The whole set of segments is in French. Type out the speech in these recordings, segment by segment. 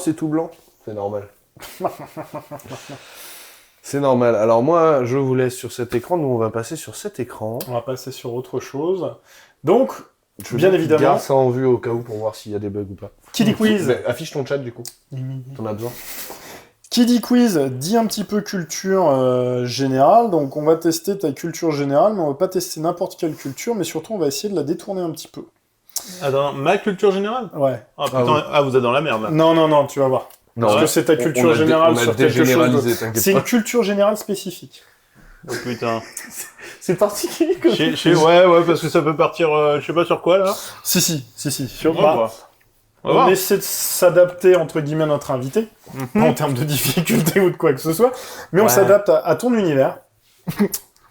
c'est tout blanc. C'est normal. C'est normal. Alors moi, je vous laisse sur cet écran. Nous, on va passer sur cet écran. On va passer sur autre chose. Donc, Je veux bien que tu évidemment... gardes ça en vue au cas où pour voir s'il y a des bugs ou pas. Qui dit quiz Mais affiche ton chat du coup. T'en as besoin. Qui dit quiz dit un petit peu culture générale, donc on va tester ta culture générale, mais on va pas tester n'importe quelle culture, mais surtout on va essayer de la détourner un petit peu. Attends, ma culture générale? Ouais. Ah putain, vous êtes dans la merde là. Non, tu vas voir. Non, Parce que c'est ta culture générale sur quelque chose. C'est une culture générale spécifique. Oh putain. C'est particulier comme Ouais, parce que ça peut partir, je sais pas sur quoi là. Si. On va voir. On essaie de s'adapter entre guillemets à notre invité, pas en termes de difficulté ou de quoi que ce soit, mais on s'adapte à ton univers.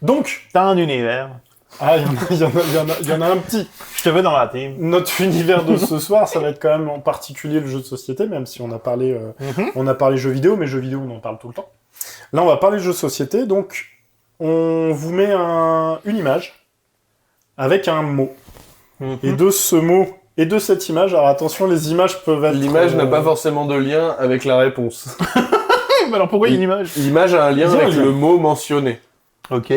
Donc, t'as un univers. Ah, il y en a un petit. Je te veux dans la team. Notre univers de ce soir, ça va être quand même en particulier le jeu de société, même si on a parlé, on a parlé jeux vidéo, mais jeux vidéo, on en parle tout le temps. Là, on va parler jeux de société, donc on vous met une image avec un mot. Et de ce mot et de cette image, alors attention, les images peuvent être... L'image n'a pas forcément de lien avec la réponse. Mais alors pourquoi une image? L'image a un lien avec le mot mentionné. Ok.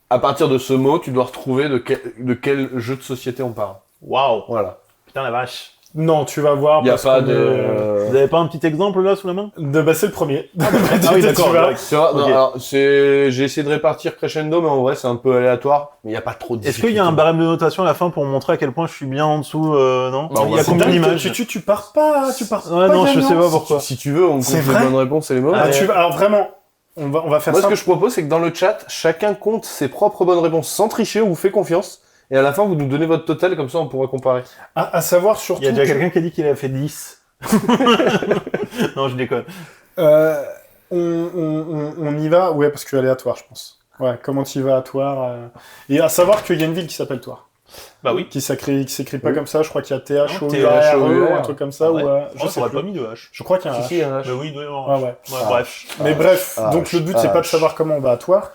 À partir de ce mot, tu dois retrouver de quel jeu de société on parle. Waouh. Voilà. Putain la vache. Non, tu vas voir. Il n'y a pas de... Vous avez pas un petit exemple là sous la main? C'est le premier. Ah oui, d'accord. Tu vois, non, alors, j'ai essayé de répartir crescendo, mais en vrai, c'est un peu aléatoire. Mais il n'y a pas trop de Est-ce qu'il y a un barème de notation à la fin pour montrer à quel point je suis bien en dessous, non? Bah, il y a combien d'images? Tu pars pas, Ouais, non, je sais pas pourquoi. Si tu veux, on compte les vrai bonnes réponses et les mauvaises. Alors vraiment, on va faire Moi, ça. ce que je propose, c'est que dans le chat, chacun compte ses propres bonnes réponses sans tricher, on vous fait confiance. Et à la fin, vous nous donnez votre total, comme ça, on pourra comparer. À savoir surtout... Il y a déjà quelqu'un qui a dit qu'il a fait 10. Non, je déconne. On y va, ouais, parce que aléatoire, je pense. Ouais, comment tu y vas à Toire Et à savoir qu'il y a une ville qui s'appelle Toire. Bah oui. Qui s'écrit pas comme ça, je crois qu'il y a THOURE ou un truc comme ça. Ah ouais. Ou, je sais j'aurais plus. pas mis de H. Je crois qu'il y a un H. Si, il y a un H. Bah oui, il doit y avoir un H. Ouais. Bref. Mais bref, donc le but, c'est pas de savoir comment on va à Toire.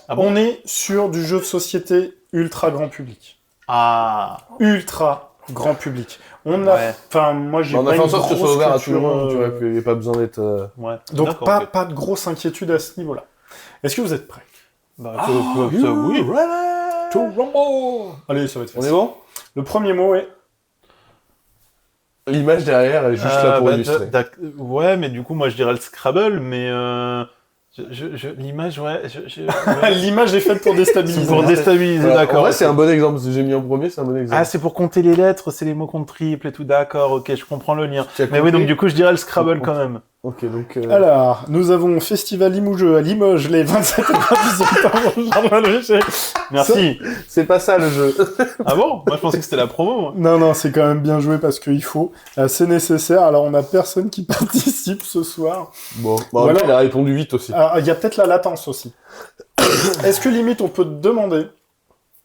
On est sur du jeu de société ultra grand public. Ah. Ultra grand public. Enfin, moi j'ai On a pas fait en une sorte que ce soit grosse ouvert à tout le culture, monde, tu vois, qu'il n'y ait pas besoin d'être... Ouais. Donc pas de grosse inquiétude à ce niveau-là. Est-ce que vous êtes prêts? Bah, oui. To rumble. Allez, ça va être On facile. est bon? Le premier mot est... L'image derrière est juste là pour illustrer. Ouais, mais du coup, moi je dirais le Scrabble, mais l'image, ouais. L'image est faite pour déstabiliser. Pour déstabiliser, Voilà. d'accord. En vrai, c'est un bon exemple. J'ai mis en premier, c'est un bon exemple. Ah, c'est pour compter les lettres, c'est les mots contre triple et tout, d'accord, ok, je comprends le lien. Tu as Mais oui, compris donc du coup, je dirais le Scrabble quand même. Ok, donc... Alors, nous avons Festival Limougeux à Limoges les 27 et 28 septembre. Merci. C'est pas ça, le jeu. Ah bon? Moi, je pensais que c'était la promo, moi. Non, c'est quand même bien joué parce qu'il faut. C'est nécessaire. Alors, on a personne qui participe ce soir. Bon, voilà. Il a répondu vite aussi. Alors, il y a peut-être la latence aussi. Est-ce que limite, on peut te demander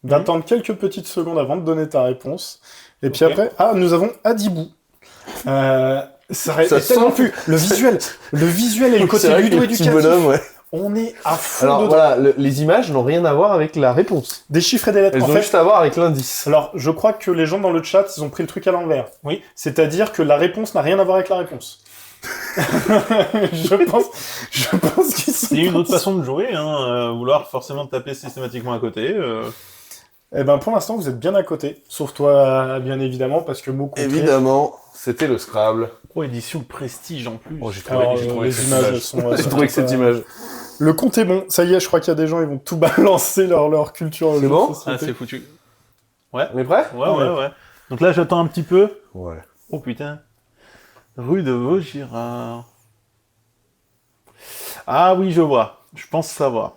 d'attendre quelques petites secondes avant de donner ta réponse? Et puis après, nous avons Adibou. Ça tellement plus. Le visuel et le côté ludo éducatif. Bonhomme, ouais. On est à fond Alors dedans. voilà, les images n'ont rien à voir avec la réponse. Des chiffres et des lettres. Elles ont juste à voir avec l'indice. Alors, je crois que les gens dans le chat, ils ont pris le truc à l'envers. Oui. C'est-à-dire que la réponse n'a rien à voir avec la réponse. je pense qu'ils sont... C'est une autre façon de jouer, vouloir forcément taper systématiquement à côté. Eh ben, pour l'instant, vous êtes bien à côté. Sauf toi, bien évidemment, parce que mot contré... Évidemment, c'était le Scrabble. Édition prestige en plus. J'ai trouvé les images sont... J'ai trouvé que cette image. Le compte est bon. Ça y est, je crois qu'il y a des gens, ils vont tout balancer leur culture. C'est bon? Ah, c'est foutu. Ouais. On est prêt? Ouais. Donc là, j'attends un petit peu. Ouais. Oh putain. Rue de Vaugirard. Ah oui, je vois. Je pense savoir.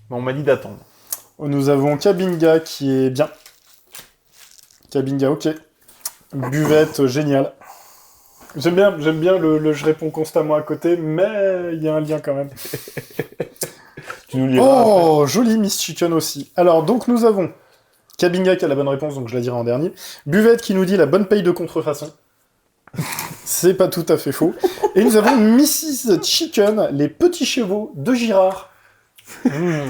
Mais on m'a dit d'attendre. Nous avons Kabinga qui est bien. Kabinga, ok. Buvette, génial. J'aime bien le je réponds constamment à côté, mais il y a un lien quand même. Tu nous liras Oh, joli Miss Chicken aussi. Alors, donc nous avons Kabinga qui a la bonne réponse, donc je la dirai en dernier. Buvette qui nous dit la bonne paye de contrefaçon. C'est pas tout à fait faux. Et nous avons Mrs. Chicken, les petits chevaux de Girard.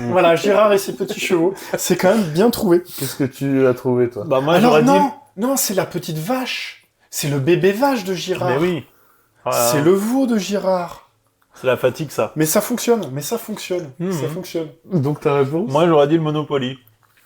Voilà, Girard et ses petits chevaux. C'est quand même bien trouvé. Qu'est-ce que tu as trouvé, toi? Bah moi, Alors j'aurais dit... non, c'est la petite vache. C'est le bébé vache de Girard. Mais oui. C'est le veau de Girard. C'est la fatigue, ça. Mais ça fonctionne, ça fonctionne. Donc ta réponse? Moi, j'aurais dit le Monopoly.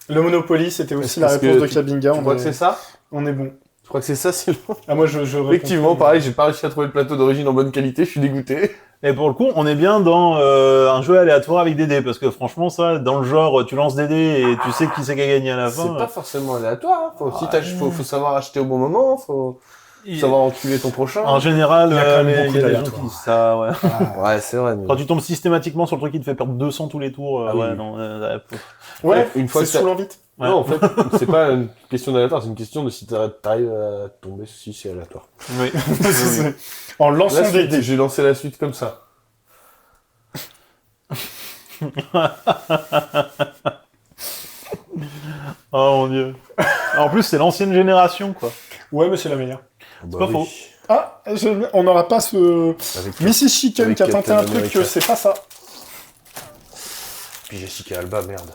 Le Monopoly, c'était aussi Est-ce la que réponse de tu- Kabinga. Tu crois que c'est ça? On est bon. Je crois que c'est ça, Sylvain. Ah, moi, je réponds Effectivement, pas. pareil, j'ai pas réussi à trouver le plateau d'origine en bonne qualité, je suis dégoûté. Et pour le coup, on est bien dans un jeu aléatoire avec des dés, parce que franchement, ça, dans le genre, tu lances des dés et tu sais qui c'est qui a gagné à la fin. C'est pas forcément aléatoire, hein. Faut savoir acheter au bon moment, faut savoir enculer ton prochain. En général, Il y a quand même il beaucoup y a des gens d'aléatoires. qui disent ça, ouais. Ouais, c'est vrai. mais- Quand tu tombes systématiquement sur le truc qui te fait perdre 200 tous les tours, Ah oui. ouais, non, Ouais, Une fois c'est que saoulant vite. Ouais. Non, en fait, c'est pas une question d'aléatoire, c'est une question de si t'arrives à tomber, si c'est aléatoire. oui. C'est- En lançant La des suite, dés. j'ai lancé la suite comme ça. Oh mon dieu. En plus, c'est l'ancienne génération, quoi. Ouais, mais c'est la meilleure. Bah pas faux. Ah, on n'aura pas ce... Avec Mrs. Chicken Avec qui a tenté un Captain truc, America. c'est pas ça. Puis Jessica Alba, merde.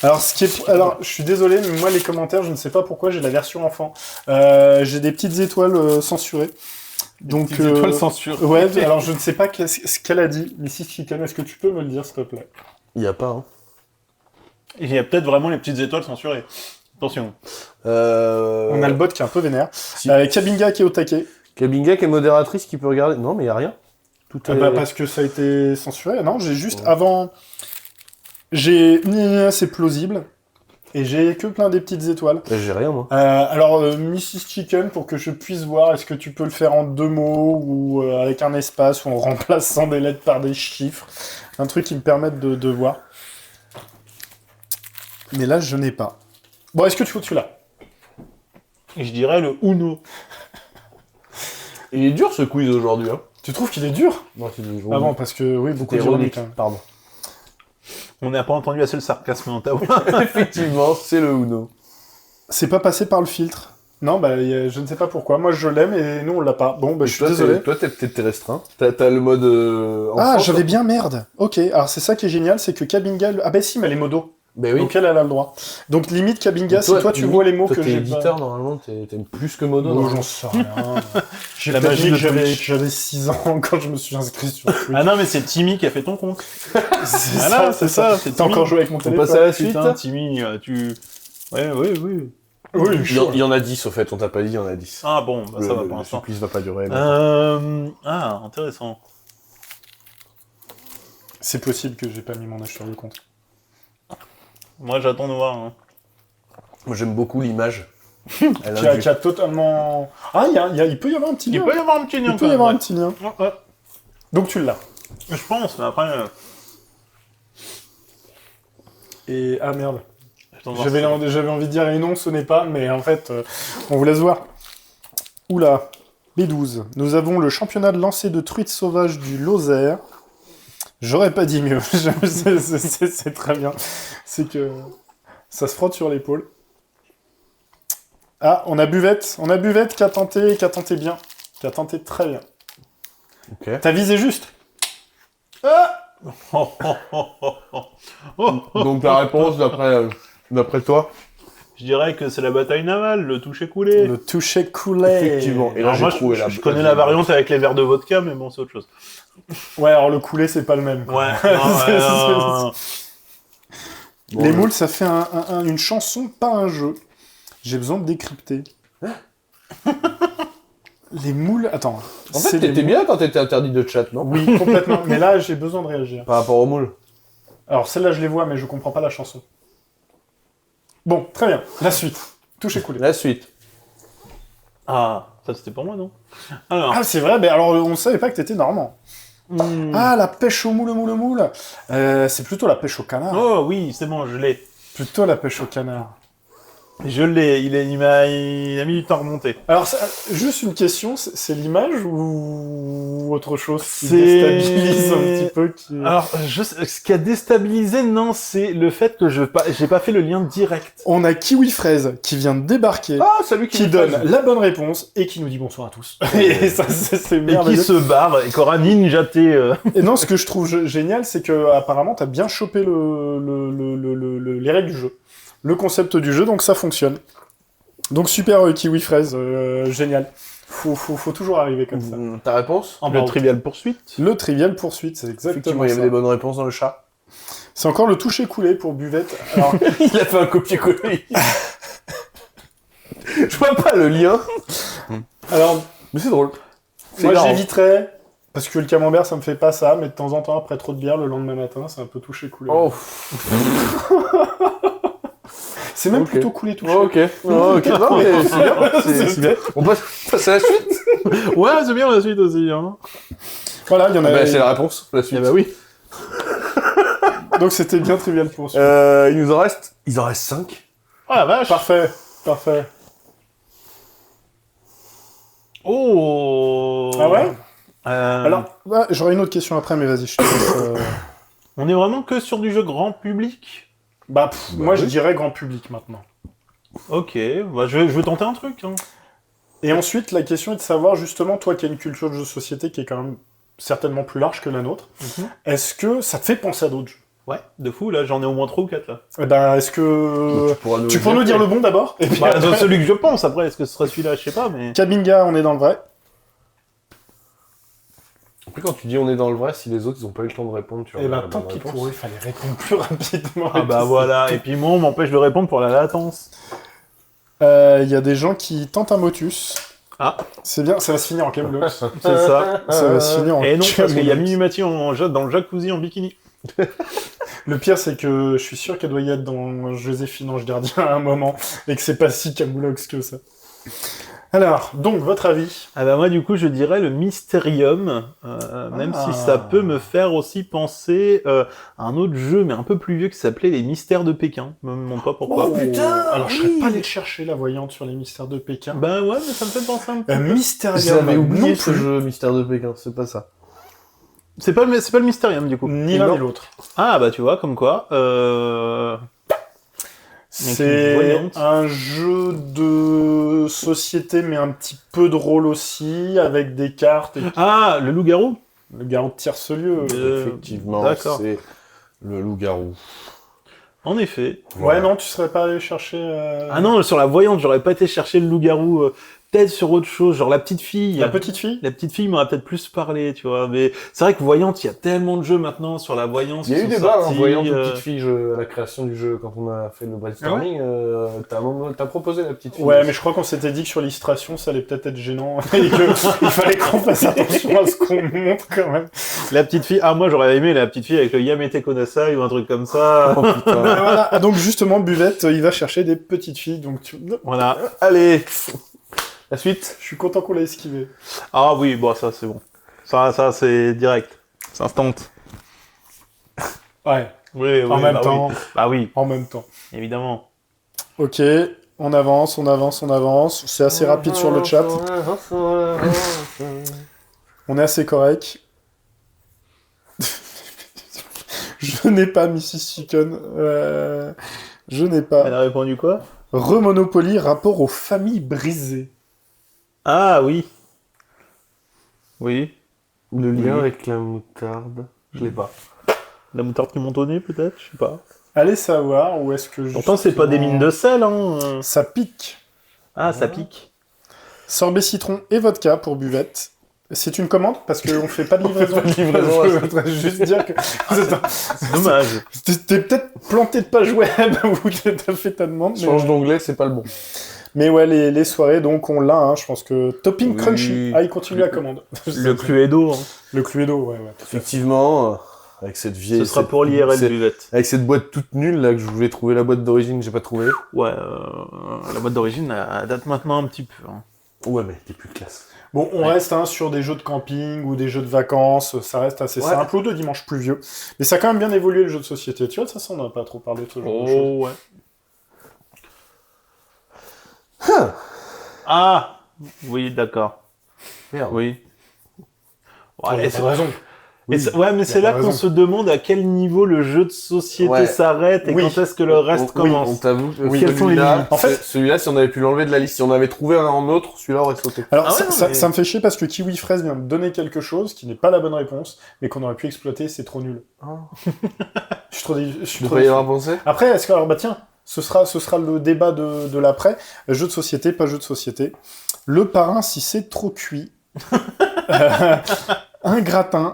Alors, je suis désolé, mais moi, les commentaires, je ne sais pas pourquoi, j'ai la version enfant. J'ai des petites étoiles censurées. Donc, Petites étoiles censurées. Ouais, alors je ne sais pas ce qu'elle a dit. Mrs. Chicken, est-ce que tu peux me le dire, s'il te plaît? Il y a pas, hein. Il y a peut-être vraiment les petites étoiles censurées. Attention. On a le bot qui est un peu vénère. Si. Kabinga qui est au taquet. Kabinga qui est modératrice qui peut regarder. Non, mais il y a rien. Tout est... Parce que ça a été censuré. Non, j'ai juste avant... C'est plausible. Et j'ai que plein des petites étoiles. J'ai rien, moi. Alors, Mrs. Chicken, pour que je puisse voir, est-ce que tu peux le faire en 2 mots, ou avec un espace, ou en remplaçant des lettres par des chiffres? Un truc qui me permette de voir. Mais là, je n'ai pas. Bon, est-ce que tu faut celui-là? Et je dirais le Uno. Il est dur ce quiz aujourd'hui, hein. Tu trouves qu'il est dur? Non, c'est Ah bon, parce que, oui, beaucoup C'était d'ironie, ironique, quand même. pardon. On n'a pas entendu assez le sarcasme dans ta voix. Effectivement, c'est le Uno. C'est pas passé par le filtre. Non, je ne sais pas pourquoi. Moi, je l'aime, et nous, on l'a pas. Bon, je suis désolé. Toi, t'es restreint. T'as le mode... Ah, enfant, j'avais toi. bien merde. Ok, alors c'est ça qui est génial, c'est que Kabinga... Ah bah si, mais elle est modo. Ben oui. Donc elle a le droit. Donc limite Kabinga, si toi tu limite, vois les mots toi, que t'es j'ai éditeur, pas... normalement, t'aimes plus que Modo. Oh, normalement. j'en sais rien. J'ai La peut-être magie dit de que Twitch. j'avais 6 ans quand je me suis inscrit sur Twitch. Ah non, mais c'est Timmy qui a fait ton compte. C'est Voilà, c'est ça. C'est T'as Timmy. encore joué avec mon On téléphone. passe à la suite. Putain, Timmy, tu... Ouais. Oui, Il y en a 10, au fait, on t'a pas dit, il y en a 10. Ah bon, bah, ça va pour Le l'instant. supplice va pas durer. mais- Ah, intéressant. C'est possible que j'ai pas mis mon âge sur le compte. Moi, j'attends de voir. Hein. Moi, j'aime beaucoup l'image. Elle Qui a totalement... Ah, il peut y avoir un petit Il lien. peut y avoir un petit lien. Il peut y quand avoir un même, petit lien. ouais. Ouais. Donc tu l'as. Je pense, mais après... Et... Ah merde. j'attends de voir J'avais envie de dire et non, ce n'est pas, mais en fait, on vous laisse voir. Oula, B12. Nous avons le championnat de lancer de truites sauvages du Lozère. J'aurais pas dit mieux. C'est très bien. C'est que ça se frotte sur l'épaule. Ah, on a Buvette. On a Buvette qui a tenté bien. Qui a tenté très bien. Ok. T'as visé juste. Ah Oh, oh, oh, oh, oh. Oh, oh. Donc, ta réponse, d'après toi? Je dirais que c'est la bataille navale, le toucher coulé. Le toucher coulé. Effectivement. Et là, Alors j'ai moi, trouvé je connais la variante avec les verres de vodka, mais bon, c'est autre chose. Ouais, alors le coulé, c'est pas le même. Ouais. non. Bon, Les moules, ça fait une chanson, pas un jeu. J'ai besoin de décrypter. Les moules... Attends. En fait, c'est t'étais les bien quand t'étais interdit de chat, non? Oui, complètement. Mais là, j'ai besoin de réagir. Par rapport aux moules. Alors, celle-là, je les vois, mais je comprends pas la chanson. Bon, très bien. La suite. Touche coulé. La suite. Ah, ça c'était pour moi, non? Alors, Ah, c'est vrai, mais alors, on savait pas que t'étais normand. hmm. Ah, la pêche au moule. C'est plutôt la pêche au canard. Oh oui, c'est bon, je l'ai. Plutôt la pêche au canard. Je l'ai, il a mis du temps à remonter. Alors, juste une question, c'est l'image ou autre chose qui C'est- déstabilise un petit peu Alors, ce qui a déstabilisé, non, c'est le fait que j'ai pas fait le lien direct. On a Kiwi Fraise qui vient de débarquer, Ah, salut qui donne la bonne réponse et qui nous dit bonsoir à tous. Et ça, c'est Et qui merveilleux. se barre, et qu'aura ninjaté. Et non, ce que je trouve génial, c'est que apparemment, t'as bien chopé les règles du jeu, le concept du jeu, donc ça fonctionne. Donc super Kiwi Fraise, génial. Faut toujours arriver comme ça. Ta réponse? Le Trivial Poursuite. Le Trivial Poursuite, c'est exactement Effectivement, il y avait ça. des bonnes réponses dans le chat. C'est encore le toucher-coulé pour Buvette. Alors, Il a fait un copier-coller. Je vois pas le lien. alors Mais c'est drôle. C'est moi hilarant. j'éviterais, parce que le camembert ça me fait pas ça, mais de temps en temps, après trop de bière, le lendemain matin, c'est un peu touché-coulé. Oh, C'est même ok. plutôt coulé-touché. ok. Oh, ok. Non, mais c'est bien. C'est bien. On passe à la suite. Ouais, c'est bien la suite aussi. Hein. Voilà, il y en Ah a. bah, c'est la réponse. La suite. Eh bah oui. Donc c'était bien Trivial Poursuite. Il en reste 5. Oh la vache. Parfait. Oh. Ah ouais Euh, Alors, j'aurais une autre question après, mais vas-y, je te laisse. On est vraiment que sur du jeu grand public. Moi je oui. dirais grand public maintenant. Ok, bah, je vais tenter un truc. Hein. Et ensuite, la question est de savoir, justement, toi qui as une culture de jeu de société qui est quand même certainement plus large que la nôtre, est-ce que ça te fait penser à d'autres jeux? Ouais, de fou, là j'en ai au moins 3 ou 4 là. Eh ben, est-ce que... Tu pourrais nous dire le bon d'abord? Et puis Bah, après- celui que je pense, après, est-ce que ce sera celui-là, je sais pas, mais. Kabinga, on est dans le vrai. Après, quand tu dis on est dans le vrai, si les autres ils ont pas eu le temps de répondre, tu vois. Eh ben, la tant bonne pis réponse. pour eux, il fallait répondre plus rapidement. Ah bah voilà, et puis moi on m'empêche de répondre pour la latence. Il y a des gens qui tentent un motus. Ah. C'est bien, ça va se finir en Camlox. C'est ça. Ça va se finir en Et non, parce qu'il y a Camlox. Mimimati dans le jacuzzi en bikini. Le pire, c'est que je suis sûr qu'elle doit y être dans Joséphine Ange Gardien à un moment, et que c'est pas si Camlox que ça. Alors, donc, votre avis? Ah bah moi du coup je dirais le Mysterium, même si ça peut me faire aussi penser à un autre jeu mais un peu plus vieux qui s'appelait Les Mystères de Pékin. Je me demande pas pourquoi. Alors, je serais oui. pas allé chercher la voyante sur les mystères de Pékin. Ben ouais, mais ça me fait penser un peu. Mystérium, J'avais oublié non ce plus. jeu Mystère de Pékin, c'est pas ça. C'est pas le Mysterium du coup. Ni l'un Non. ni l'autre. Ah bah tu vois, comme quoi. C'est voyante. un jeu de société, mais un petit peu de rôle aussi, avec des cartes et Ah, le loup-garou. le garant de tierce-lieu. Effectivement, d'accord. c'est le loup-garou. En effet. Ouais, non, tu serais pas allé chercher... Ah non, sur la voyante, j'aurais pas été chercher le loup-garou. Peut-être sur autre chose, genre la petite fille. La petite fille? La petite fille m'aurait peut-être plus parlé, tu vois. Mais c'est vrai que voyante, il y a tellement de jeux maintenant sur la voyance. Il y a qui eu sont des balles en sortis, voyant de petite fille à la création du jeu quand on a fait le brainstorming. T'as proposé la petite fille. Ouais, mais je crois qu'on s'était dit que sur l'illustration, ça allait peut-être être gênant et qu'il fallait qu'on fasse attention à ce qu'on montre quand même. La petite fille. Ah, moi j'aurais aimé la petite fille avec le Yamete Konasai ou un truc comme ça. Oh putain. Voilà. Ah, donc justement, Buvette, il va chercher des petites filles. Donc Voilà. Allez, la suite. je suis content qu'on l'ait esquivé. Ah oui, bon, ça c'est bon. Ça c'est direct. C'est instant. Ouais, Oui, oui. en même bah temps. Oui. Bah oui, En même temps. évidemment. Ok, on avance. C'est assez rapide sur le chat. On est assez correct. Je n'ai pas Mrs. Chicken. Je n'ai Elle pas. a répondu quoi? Remonopoly, rapport aux familles brisées. Ah oui. Oui. Le lien Oui. avec la moutarde. Je l'ai pas. La moutarde qui monte au nez, peut-être? Je sais pas. Allez savoir où est-ce que... Pourtant, c'est pas des mines de sel, hein. Ça pique. Ah, ça pique. Sorbet citron et vodka pour Buvette. C'est une commande parce qu'on fait pas de livraison. pas de livraison, Je voudrais juste dire que C'est dommage. t'es peut-être planté de page web où t'as fait ta demande. Change d'onglet, c'est pas le bon. Mais ouais, les soirées, donc on l'a. Hein, je pense que topping Oui. crunchy. Ah, il continue la commande. Le Cluedo, hein. Le Cluedo, ouais. Tout à fait. Effectivement, avec cette vieille. Ce sera cette- pour l'IRL cette- buvette. Avec cette boîte toute nulle là que je voulais trouver la boîte d'origine, j'ai pas trouvé. Ouais, la boîte d'origine elle date maintenant un petit peu. Hein. Ouais, mais t'es plus classe. Bon, on Ouais. reste sur des jeux de camping ou des jeux de vacances. Ça reste assez Ouais. simple ou de dimanche pluvieux. Mais ça a quand même bien évolué le jeu de société. Tu vois, de toute façon, on n'a pas trop parlé de ce genre de choses. Oh, ouais. Ah oui, d'accord. Merde. Oui. Ouais, Ouais, y a c'est- pas de raison. et c'est- ouais, mais y a c'est pas là de qu'on raison. se demande à quel niveau le jeu de société Ouais. s'arrête et Oui. quand est-ce que le reste Oui, commence. on t'avoue que Oui, quels sont les celui-là, limites En fait- celui-là, si on avait pu l'enlever de la liste, si on avait trouvé un en autre, celui-là aurait sauté. Alors, Ah ouais, ça, mais- ça me fait chier parce que Kiwi Fraise vient de donner quelque chose qui n'est pas la bonne réponse, mais qu'on aurait pu exploiter, c'est trop nul. Je suis trop, je suis Tu trop devrais y déçu. avoir pensé. Après, est-ce que, alors, bah tiens, Ce sera le débat de l'après. Jeu de société, pas jeu de société. Le parrain, si c'est trop cuit. Un gratin.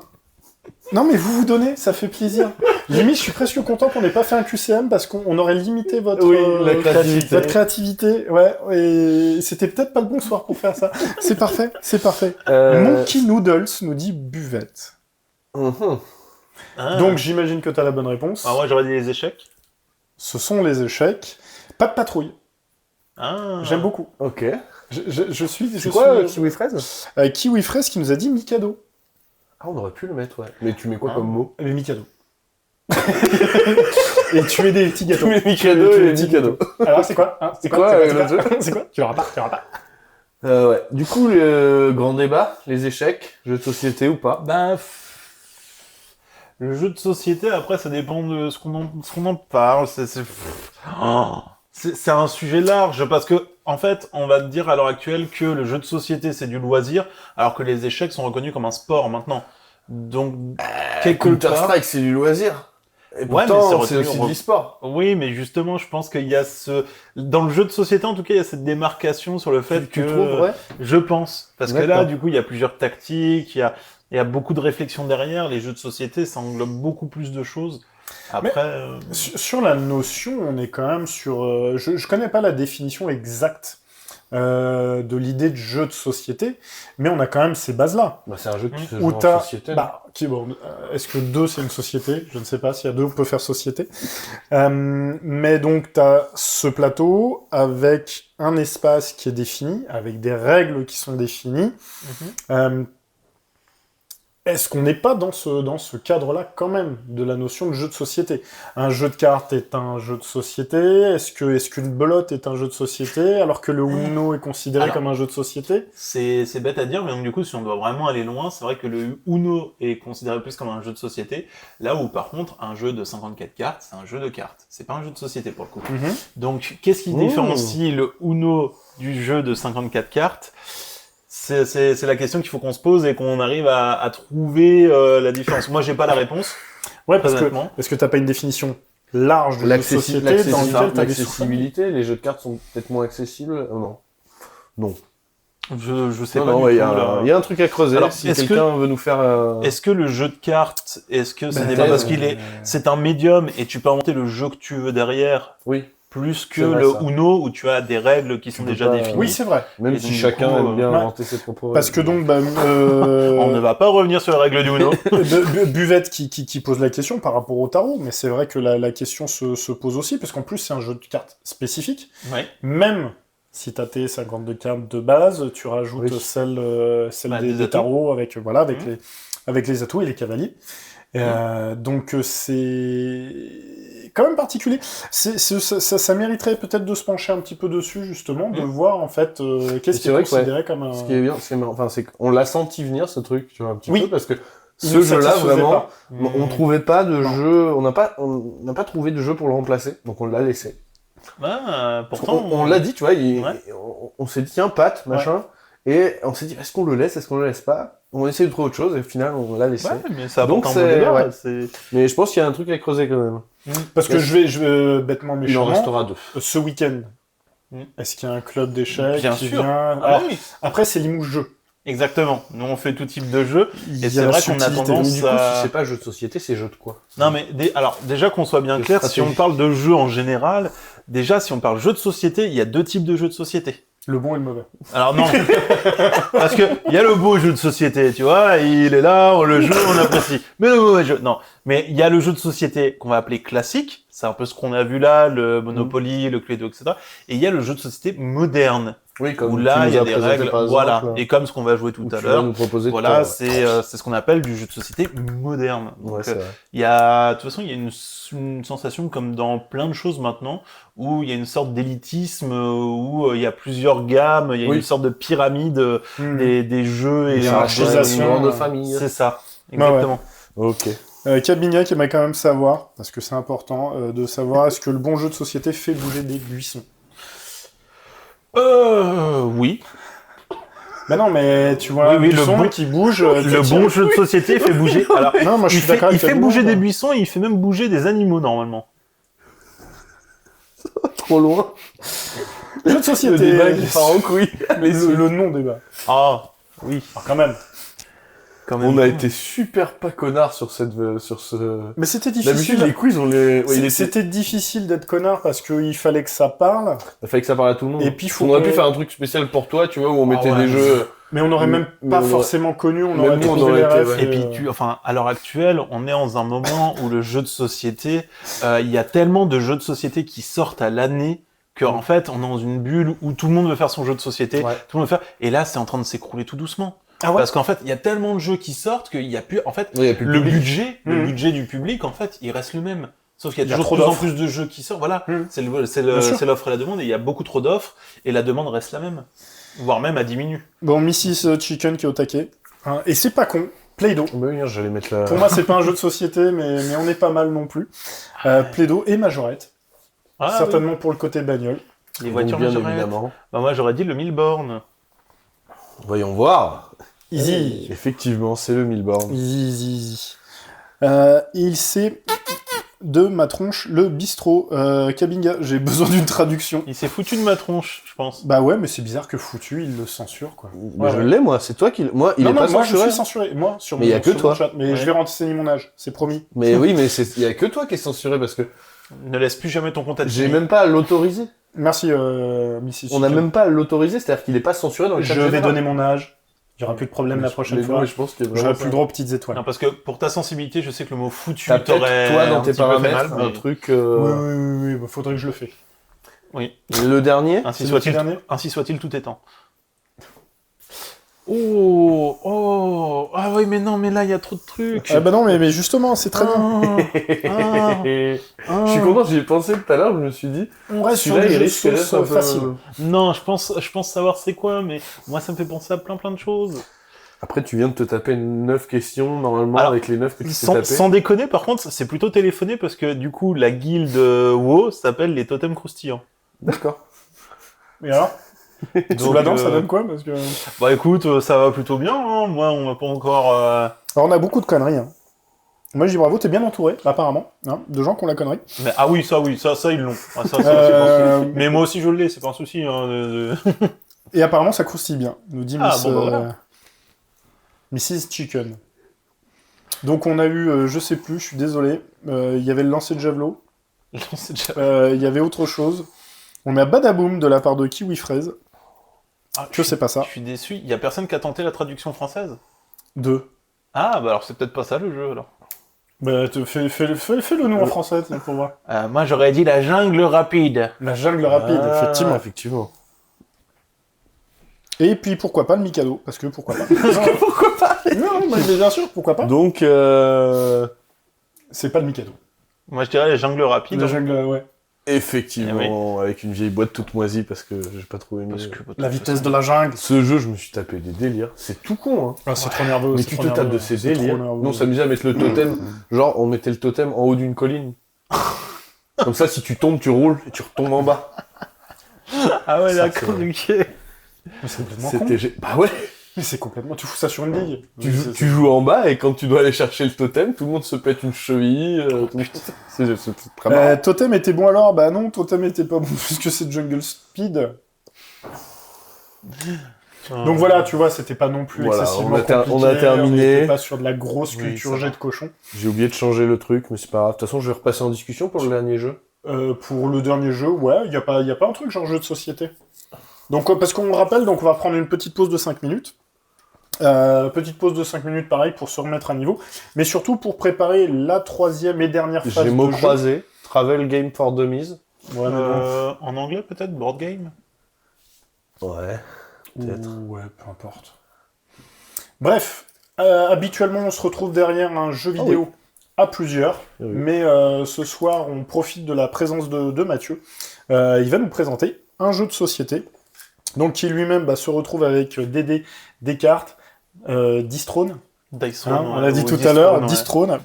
Non, mais vous donnez, ça fait plaisir. Limite, je suis presque content qu'on n'ait pas fait un QCM parce qu'on aurait limité votre, votre créativité. Ouais, et c'était peut-être pas le bon soir pour faire ça. C'est parfait, c'est parfait. Monkey Noodles nous dit buvette. Donc, j'imagine que tu as la bonne réponse. Ah, moi, j'aurais dit les échecs. Ce sont les échecs. Pas de patrouille. Ah. J'aime beaucoup. Ok. Je suis. C'est quoi, kiwi fraise? Kiwi fraise qui nous a dit Mikado. Ah, on aurait pu le mettre, ouais. Mais tu mets quoi comme mot? Mais Mikado. Et tu mets des petits gâteaux. Tu mets Mikado et des Mikado. Alors, c'est quoi hein, C'est quoi le jeu? C'est quoi? Tu l'auras pas. Ouais. Du coup, le grand débat, les échecs, jeux de société ou pas? Ben, le jeu de société, après, ça dépend de ce qu'on en parle. C'est un sujet large parce que, en fait, on va te dire à l'heure actuelle que le jeu de société, c'est du loisir, alors que les échecs sont reconnus comme un sport maintenant. Donc, Counter-Strike, c'est du loisir. Et pourtant, c'est aussi de l'e-sport. Oui, mais justement, je pense qu'il y a dans le jeu de société, en tout cas, il y a cette démarcation sur le fait Tu trouves, ouais? Je pense. Parce que là, du coup, il y a plusieurs tactiques, il y a beaucoup de réflexion derrière. Les jeux de société, ça englobe beaucoup plus de choses. Après, sur la notion, on est quand même sur... je connais pas la définition exacte de l'idée de jeu de société, mais on a quand même ces bases-là. Bah, c'est un jeu qui se joue en société. Est-ce que 2 c'est une société? Je ne sais pas s'il y a 2 on peut faire société. Mais donc tu as ce plateau avec un espace qui est défini, avec des règles qui sont définies. Est-ce qu'on n'est pas dans ce cadre-là quand même de la notion de jeu de société? Un jeu de cartes est un jeu de société? Est-ce qu'une belote est un jeu de société alors que le Uno est considéré comme un jeu de société? C'est bête à dire, mais donc du coup, si on doit vraiment aller loin, c'est vrai que le Uno est considéré plus comme un jeu de société, là où par contre, un jeu de 54 cartes, c'est un jeu de cartes. C'est pas un jeu de société pour le coup. Donc, qu'est-ce qui différencie le Uno du jeu de 54 cartes? C'est la question qu'il faut qu'on se pose et qu'on arrive à trouver la différence. Moi, j'ai pas la réponse. Ouais, parce que t'as pas une définition large de jeu de société dans lequel t'as des l'accessibilité, les jeux de cartes sont peut-être moins accessibles. Non. Je sais pas. Non, il y a un truc à creuser. Alors, si quelqu'un veut nous faire. Est-ce que le jeu de cartes, ce n'est pas parce c'est un médium et tu peux inventer le jeu que tu veux derrière? Oui. Plus que le Uno où tu as des règles qui sont déjà définies. Oui, c'est vrai. Même si chacun aime bien inventer ses propres règles. Parce que donc, on ne va pas revenir sur les règles du Uno. Buvette qui pose la question par rapport au tarot, mais c'est vrai que la question se pose aussi, parce qu'en plus, c'est un jeu de cartes spécifique. Ouais. Même si t'as tes 52 cartes de base, tu rajoutes celle des tarots avec les atouts et les cavaliers. Donc c'est quand même particulier. Ça mériterait peut-être de se pencher un petit peu dessus justement, de voir en fait qu'est-ce qui est considéré comme un. Ce qui est bien, c'est qu'on l'a senti venir ce truc, tu vois, un petit peu, parce que ce jeu-là vraiment, on trouvait pas de jeu, on n'a pas trouvé de jeu pour le remplacer, donc on l'a laissé. Pourtant, on l'a dit, tu vois, on s'est dit tiens Pat, machin. Et on s'est dit, est-ce qu'on le laisse pas? On a essayé de trouver autre chose, et au final, on l'a laissé. Ouais, mais ça donc débat, Mais je pense qu'il y a un truc à creuser quand même. Parce que je vais bêtement méchamment. Il en restera 2. Ce week-end, est-ce qu'il y a un club d'échecs Bien qui sûr. vient... Oui. Après, c'est Limoges Jeux. Exactement. Nous, on fait tout type de jeu. Et c'est vrai qu'on a tendance du coup, si c'est pas jeu de société, c'est jeu de quoi? Non, mais alors, déjà qu'on soit bien clair, si on parle de jeu en général, déjà, si on parle jeu de société, il y a 2 types de jeux de société. Le bon et le mauvais. Alors non, parce que il y a le beau jeu de société, tu vois, il est là, on le joue, on apprécie. Mais le mauvais jeu, non. Mais il y a le jeu de société qu'on va appeler classique, c'est un peu ce qu'on a vu là, le Monopoly, le Cluedo, etc. Et il y a le jeu de société moderne. Oui, comme où là, il y a des règles, voilà. Et comme ce qu'on va jouer tout à l'heure, voilà, c'est ce qu'on appelle du jeu de société moderne. Donc, il y a, de toute façon, il y a une sensation comme dans plein de choses maintenant, où il y a une sorte d'élitisme, où il y a plusieurs gammes, il y a une sorte de pyramide des jeux et hiérarchisation de famille. C'est ça, exactement. Ok. Cabignac aimerait quand même savoir, parce que c'est important, de savoir est-ce que le bon jeu de société fait bouger des buissons? Oui. Bah non, mais tu vois, le bon qui bouge. Le bon jeu de société fait bouger. Alors, non, moi je suis d'accord. Il fait bouger des buissons et il fait même bouger des animaux normalement. trop loin. Jeu de Le société. débat qui part en couille. Le non-débat. Ah, oui. Alors, quand même. Quand même. On a été super pas connards sur ce... Mais c'était D'habitude, difficile. les quiz, C'était difficile d'être connard parce qu'il fallait que ça parle. Il fallait que ça parle à tout le monde. Et puis, on aurait pu faire un truc spécial pour toi, tu vois, où on mettait ouais. des jeux... Mais on n'aurait même Mais pas on aurait- forcément connu, on Même aurait nous, on trouvé aurait les été, refs. ouais. Et puis, à l'heure actuelle, on est dans un moment où le jeu de société, il y a tellement de jeux de société qui sortent à l'année que, en fait, on est dans une bulle où tout le monde veut faire son jeu de société, Ouais. tout le monde veut faire, et là, c'est en train de s'écrouler tout doucement. Ah ouais. Parce qu'en fait, il y a tellement de jeux qui sortent qu'il y a plus, en fait, Ouais, il y a plus de le public. budget, le Mhm. budget du public, en fait, il reste le même. Sauf qu'il y a Il y a toujours trop de plus en d'offres. plus de jeux qui sortent. Voilà, Mhm. c'est sûr. l'offre et la demande, et il y a beaucoup trop d'offres, et la demande reste la même. Voire même, elle diminue. Bon, Mrs. Chicken qui est au taquet. Hein, et c'est pas con. Play-Doh. Bah oui, j'allais mettre la... Pour moi, c'est pas un jeu de société, mais on est pas mal non plus. Play-Doh et Majorette. Ah, Certainement pour le côté bagnole. oui. Les voitures bien Majorette. évidemment. Bah, moi, j'aurais dit le 1000 bornes. Voyons voir. Easy. Effectivement, c'est le 1000 bornes. Easy. Il sait de ma tronche le bistrot. Kabinga, j'ai besoin d'une traduction. Il s'est foutu de ma tronche, je pense. Bah ouais, mais c'est bizarre que foutu, il le censure, quoi. Mais je l'ai, moi. C'est toi qui... Moi, il non, est non, pas moi je censuré. suis censuré. Moi, sur Mais mon, y a que sur toi. mon chat. Mais Ouais. je vais renseigner mon âge, c'est promis. Mais oui, mais il y a que toi qui est censuré parce que Ne laisse plus jamais ton compte à j'ai même pas à l'autoriser. Merci, Mrs. On n'a Chicken. même pas à l'autoriser, c'est-à-dire qu'il est pas censuré dans le chat Je vais général. donner mon âge. Il y aura plus de problème la prochaine Mais fois. non, je pense que J'aurai plus le droit aux petites étoiles. Non, parce que pour ta sensibilité, je sais que le mot foutu T'as peut-être, t'aurait toi, dans un tes petit peu fait paramètres, mal, un mais- truc... Oui, oui, bah, faudrait que je le fais. Oui. Le dernier Ainsi C'est le petit soit-il, dernier ainsi soit-il tout étant. Oh, ah oui, mais non, mais là, il y a trop de trucs. Ah bah non, mais justement, c'est très bien. Je suis content, j'y ai pensé tout à l'heure, je me suis dit... On reste sur Celui-là, des il jeux risque d'être sauce un peu... facile. Non, je pense savoir c'est quoi, mais moi, ça me fait penser à plein de choses. Après, tu viens de te taper 9 questions, normalement, Alors, avec les 9 que tu t'es Sans, tapé. sans déconner, par contre, c'est plutôt téléphoné parce que du coup, la guilde WoW s'appelle les totems croustillants. D'accord. Et alors Sous la dent, ça donne quoi parce que... Bah écoute, ça va plutôt bien, hein. Moi, on m'a pas encore... Alors, on a beaucoup de conneries. Hein. Moi, je dis bravo, t'es bien entouré, apparemment, hein, de gens qui ont la connerie. Mais, ah oui, ça, ils l'ont. Ah, ça, c'est pas un souci. Mais moi aussi, je l'ai, c'est pas un souci. Hein, Et apparemment, ça croustille bien, nous dit Ah, Miss, bon, bah voilà. Mrs. Chicken. Donc, on a eu, je sais plus, je suis désolé, il y avait le lancer de javelot, c'est déjà... il y avait autre chose. On a Badaboom de la part de Kiwi Fraise. Ah, Je sais pas ça. Je suis déçu, il y a personne qui a tenté la traduction française. 2. Ah, bah alors c'est peut-être pas ça le jeu, alors. Bah, fais-le nous en français, tiens, pour voir. Moi, j'aurais dit la jungle rapide. La jungle rapide, Ah, effectivement. effectivement. Et puis, pourquoi pas le Mikado, parce que pourquoi pas. Pourquoi pas Non, mais bien sûr, pourquoi pas. Donc, C'est pas le Mikado. Moi, je dirais la jungle rapide. La jungle, ouais. effectivement, avec une vieille boîte toute moisie, parce que j'ai pas trouvé mieux. Parce que, La vitesse de la jungle. Ce jeu, je me suis tapé des délires. C'est tout con, hein. Ah, c'est trop nerveux. Mais c'est tu trop te nerveux, tapes de ces c'est trop délires. nerveux. Nous, on s'amusait à mettre le totem. Genre, on mettait le totem en haut d'une colline. Comme ça, si tu tombes, tu roules et tu retombes en bas. Ah ouais, Ça, d'accord, c'est- ok. Mais c'est complètement con. Bah ouais. Mais c'est complètement... Tu fous ça sur une ligue. Tu joues en bas et quand tu dois aller chercher le totem, tout le monde se pète une cheville. C'est très marrant. Totem était bon alors? Bah non, Totem était pas bon puisque c'est Jungle Speed. Donc voilà, tu vois, c'était pas non plus Voilà, excessivement on a compliqué, terminé. on était pas sur de la grosse Oui, culture ça jet va. de cochon. J'ai oublié de changer le truc, mais c'est pas grave. De toute façon, je vais repasser en discussion pour le dernier jeu. Pour le dernier jeu, ouais, y a pas un truc genre jeu de société. Donc, parce qu'on le rappelle, donc on va prendre une petite pause de 5 minutes. Petite pause de 5 minutes, pareil, pour se remettre à niveau. Mais surtout pour préparer la troisième et dernière phase J'ai de mots jeu. croisés. Travel Game for Dummies. Ouais, mais bon. En anglais, peut-être, board game. Ouais. peut-être. Ouh, ouais, peu importe. Bref, habituellement, on se retrouve derrière un jeu Ah vidéo à plusieurs. Oui. Mais ce soir, on profite de la présence de Mathieu. Il va nous présenter un jeu de société. Donc, qui lui-même se retrouve avec des dés, des cartes, Distrone. Dice Hein, on l'a dit tout à l'heure, Distrone.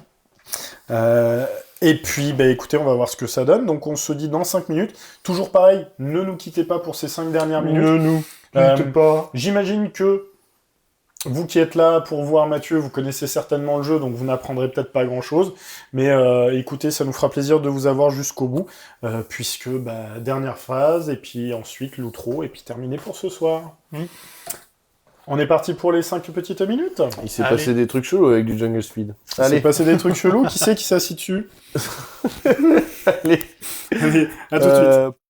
Et puis, écoutez, on va voir ce que ça donne. Donc, on se dit dans 5 minutes. Toujours pareil, ne nous quittez pas pour ces 5 dernières minutes. Ne nous Euh, quitte pas. J'imagine que Vous qui êtes là pour voir Mathieu, vous connaissez certainement le jeu, donc vous n'apprendrez peut-être pas grand-chose. Mais écoutez, ça nous fera plaisir de vous avoir jusqu'au bout, puisque dernière phase, et puis ensuite l'outro, et puis terminé pour ce soir. On est parti pour les 5 petites minutes. Il s'est passé des trucs chelous avec du Jungle Speed. Il s'est passé des trucs chelous. Qui c'est qui s'assit dessus? Allez. Allez, à tout de suite.